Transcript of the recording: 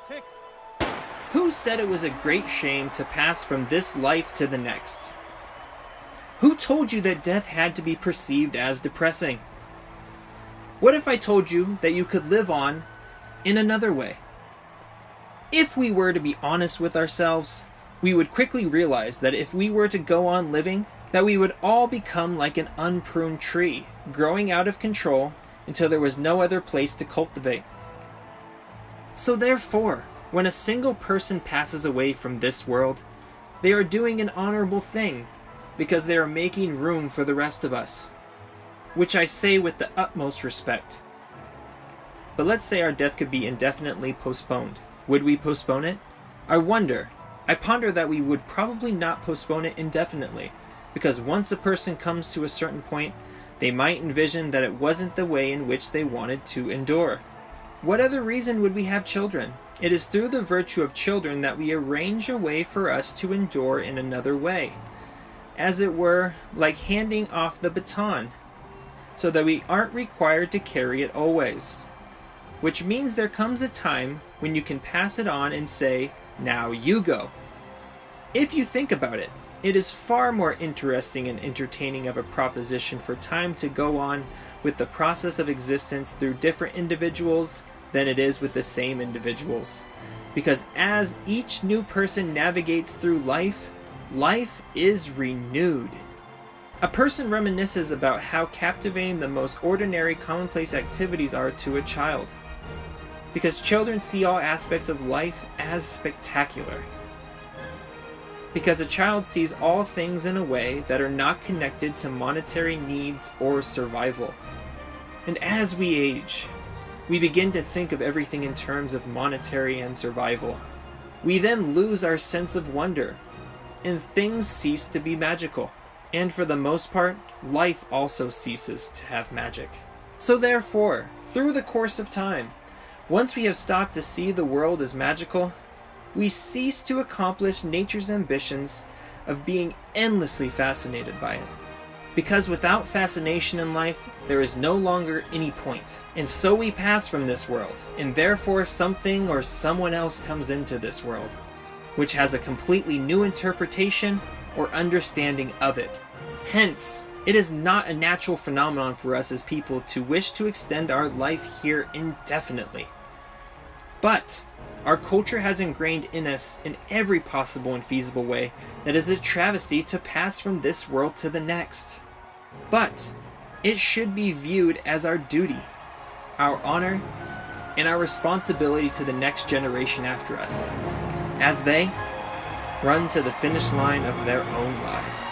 Tick. Who said it was a great shame to pass from this life to the next? Who told you that death had to be perceived as depressing? What if I told you that you could live on in another way? If we were to be honest with ourselves, we would quickly realize that if we were to go on living, that we would all become like an unpruned tree, growing out of control until there was no other place to cultivate. So therefore, when a single person passes away from this world, they are doing an honorable thing, because they are making room for the rest of us, which I say with the utmost respect. But let's say our death could be indefinitely postponed. Would we postpone it? I ponder that we would probably not postpone it indefinitely, because once a person comes to a certain point, they might envision that it wasn't the way in which they wanted to endure. What other reason would we have children? It is through the virtue of children that we arrange a way for us to endure in another way, as it were, like handing off the baton, so that we aren't required to carry it always. Which means there comes a time when you can pass it on and say, now you go. If you think about it, it is far more interesting and entertaining of a proposition for time to go on with the process of existence through different individuals than it is with the same individuals. Because as each new person navigates through life, life is renewed. A person reminisces about how captivating the most ordinary commonplace activities are to a child. Because children see all aspects of life as spectacular. Because a child sees all things in a way that are not connected to monetary needs or survival. And as we age, we begin to think of everything in terms of monetary and survival. We then lose our sense of wonder, and things cease to be magical. And for the most part, life also ceases to have magic. So therefore, through the course of time, once we have stopped to see the world as magical, we cease to accomplish nature's ambitions of being endlessly fascinated by it. Because without fascination in life, there is no longer any point. And so we pass from this world, and therefore something or someone else comes into this world, which has a completely new interpretation or understanding of it. Hence, it is not a natural phenomenon for us as people to wish to extend our life here indefinitely. But our culture has ingrained in us in every possible and feasible way that it is a travesty to pass from this world to the next. But it should be viewed as our duty, our honor, and our responsibility to the next generation after us, as they run to the finish line of their own lives.